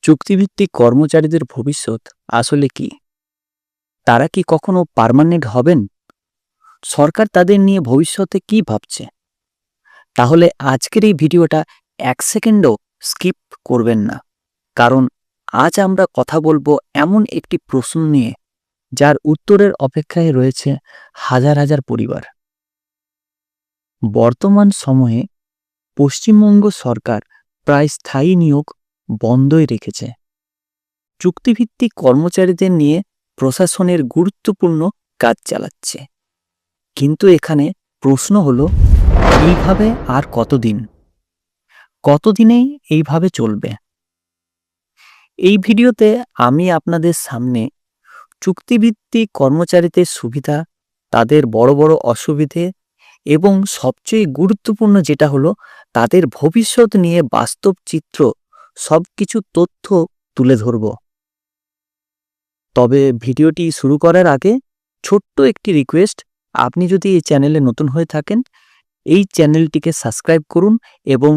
চুক্তিভিত্তিক কর্মচারীদের ভবিষ্যৎ আসলে কি? তারা কি কখনো পার্মানেন্ট হবেন? সরকার তাদের নিয়ে ভবিষ্যতে কি ভাবছে? তাহলে আজকের এই ভিডিওটা 1 সেকেন্ডও স্কিপ করবেন না, কারণ আজ আমরা কথা বলবো এমন একটি প্রশ্ন নিয়ে যার উত্তরের অপেক্ষায় রয়েছে হাজার হাজার পরিবার। বর্তমান সময়ে পশ্চিমবঙ্গ সরকার প্রায় স্থায়ী নিয়োগ বন্ধই রেখেছে। চুক্তিভিত্তিক কর্মচারীদের নিয়ে প্রশাসনের গুরুত্বপূর্ণ কাজ চালাচ্ছে। কিন্তু এখানে প্রশ্ন হলো, এইভাবে আর কতদিন? কতদিনেই এইভাবে চলবে? এই ভিডিওতে আমি আপনাদের সামনে চুক্তিভিত্তিক কর্মচারীদের সুবিধা, তাদের বড় বড় অসুবিধে এবং সবচেয়ে গুরুত্বপূর্ণ যেটা হলো তাদের ভবিষ্যৎ নিয়ে বাস্তব চিত্র, সবকিছু তথ্য তুলে ধরব। তবে ভিডিওটি শুরু করার আগে ছোট্ট একটি রিকোয়েস্ট, আপনি যদি এই চ্যানেলে নতুন হয়ে থাকেন এই চ্যানেলটিকে সাবস্ক্রাইব করুন এবং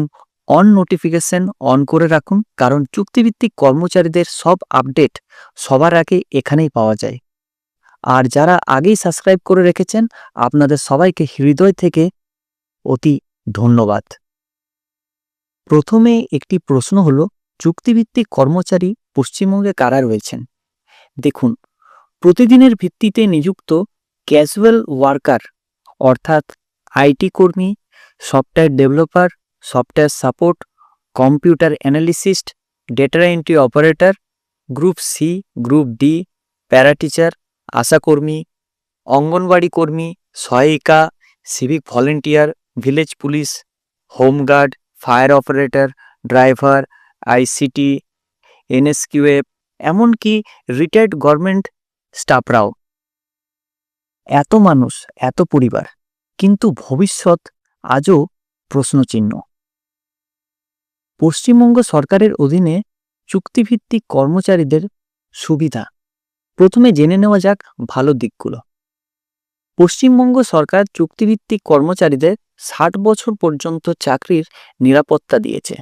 অন নোটিফিকেশন অন করে রাখুন, কারণ চুক্তিভিত্তিক কর্মচারীদের সব আপডেট সবার আগে এখানেই পাওয়া যায়। আর যারা আগেই সাবস্ক্রাইব করে রেখেছেন আপনাদের সবাইকে হৃদয় থেকে অতি ধন্যবাদ। প্রথমে একটি প্রশ্ন হলো, চুক্তিভিত্তিক কর্মচারী পশ্চিমবঙ্গে কারা রয়েছেন? দেখুন, প্রতিদিনের ভিত্তিতে নিযুক্ত ক্যাজুয়াল ওয়ার্কার অর্থাৎ আইটি কর্মী, software developer, software support, computer analyst, data entry operator, group C, group D, parateacher, আশাকর্মী, অঙ্গনবাড়ি কর্মী, সহায়িকা, civic volunteer, village police, home guard, fire operator, driver, ICT, NSQF, এমনকি রিটায়ার্ড গভর্নমেন্ট স্টাফরাও। এত মানুষ, এত পরিবার, কিন্তু ভবিষ্যৎ আজও প্রশ্নচিহ্ন। পশ্চিমবঙ্গ সরকারের অধীনে চুক্তিভিত্তিক কর্মচারীদের সুবিধা। প্রথমে জেনে নেওয়া যাক ভালো দিকগুলো। পশ্চিমবঙ্গ সরকার চুক্তিভিত্তিক কর্মচারীদের 60 বছর পর্যন্ত চাকরির নিরাপত্তা দিয়েছে,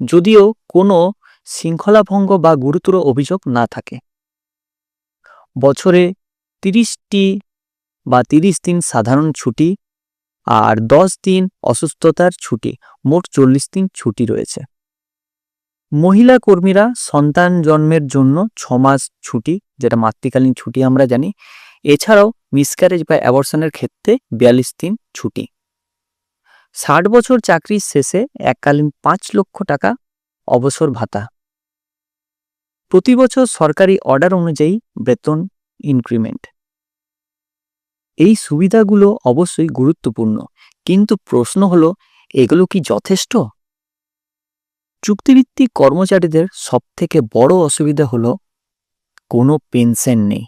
যদিও কোনো শৃঙ্খলাভঙ্গ বা গুরুতর অভিযোগ না থাকে। বছরে 30 দিন সাধারণ ছুটি আর 10 দিন অসুস্থতার ছুটি, মোট 40 দিন ছুটি রয়েছে। মহিলা কর্মীরা সন্তান জন্মের জন্য 6 মাস ছুটি, যেটা মাতৃকালীন ছুটি আমরা জানি। এছাড়াও মিসক্যারেজ বা অ্যাবর্শনের ক্ষেত্রে 42 দিন ছুটি। 60 বছর চাকরির শেষে এককালীন 5 লক্ষ টাকা অবসর ভাতা। প্রতি বছর সরকারি অর্ডার অনুযায়ী বেতন ইনক্রিমেন্ট। এই সুবিধাগুলো অবশ্যই গুরুত্বপূর্ণ, কিন্তু প্রশ্ন হলো, এগুলো কি যথেষ্ট? চুক্তিভিত্তিক কর্মচারীদের সবথেকে বড় অসুবিধা হলো কোনো পেনশন নেই,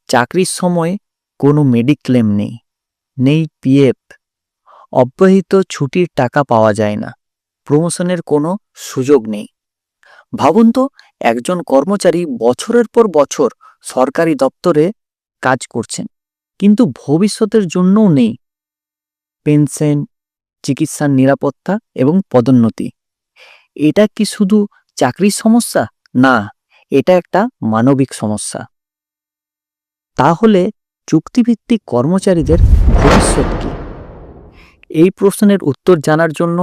চাকরির সময় কোনো মেডিক্লেম নেই, নেই পিএফ, অব্যাহত ছুটির টাকা পাওয়া যায় না, প্রমোশনের কোনো সুযোগ নেই। ভাবুন তো, একজন কর্মচারী বছরের পর বছর সরকারি দপ্তরে কাজ করছেন, কিন্তু ভবিষ্যতের জন্যও নেই পেনশন, চিকিৎসার নিরাপত্তা এবং পদোন্নতি। এটা কি শুধু চাকরির সমস্যা? না, এটা একটা মানবিক সমস্যা। তাহলে চুক্তিভিত্তিক কর্মচারীদের ভবিষ্যৎ কি? এই প্রশ্নের উত্তর জানার জন্য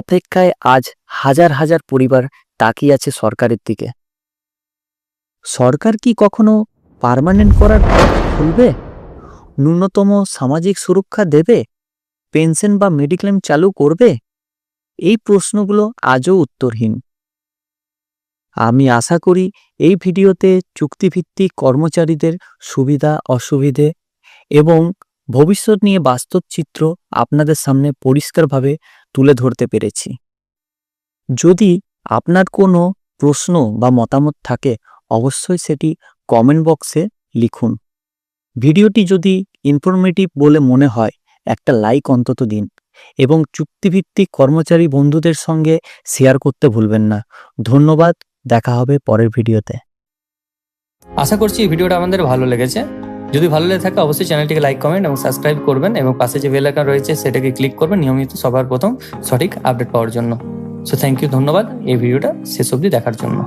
অপেক্ষায় আজ হাজার হাজার পরিবার তাকিয়ে আছে সরকারের দিকে। সরকার কি কখনো পার্মানেন্ট করার পথ খুলবে? ন্যূনতম সামাজিক সুরক্ষা দেবে? পেনশন বা মেডিক্লেম চালু করবে? এই প্রশ্নগুলো আজও উত্তরহীন। আমি আশা করি এই ভিডিওতে চুক্তিভিত্তিক কর্মচারীদের সুবিধা, অসুবিধে এবং ভবিষ্যৎ নিয়ে বাস্তব চিত্র আপনাদের সামনে পরিষ্কারভাবে তুলে ধরতে পেরেছি। যদি আপনার কোনো প্রশ্ন বা মতামত থাকে অবশ্যই সেটি কমেন্ট বক্সে লিখুন। ভিডিওটি যদি ইনফরমেটিভ বলে মনে হয় একটা লাইক অন্তত দিন এবং চুক্তিভিত্তিক কর্মচারী বন্ধুদের সঙ্গে শেয়ার করতে ভুলবেন না। ধন্যবাদ, দেখা হবে পরের ভিডিওতে। আশা করছি এই ভিডিওটা আমাদের ভালো লেগেছে। যদি ভালো লেগে থাকে অবশ্যই চ্যানেলটিকে লাইক, কমেন্ট এবং সাবস্ক্রাইব করবেন এবং পাশে যে বেল আইকন রয়েছে সেটাকে ক্লিক করবেন নিয়মিত সবার প্রথম সঠিক আপডেট পাওয়ার জন্য। সো থ্যাংক ইউ, ধন্যবাদ এই ভিডিওটা শেষ অবধি দেখার জন্য।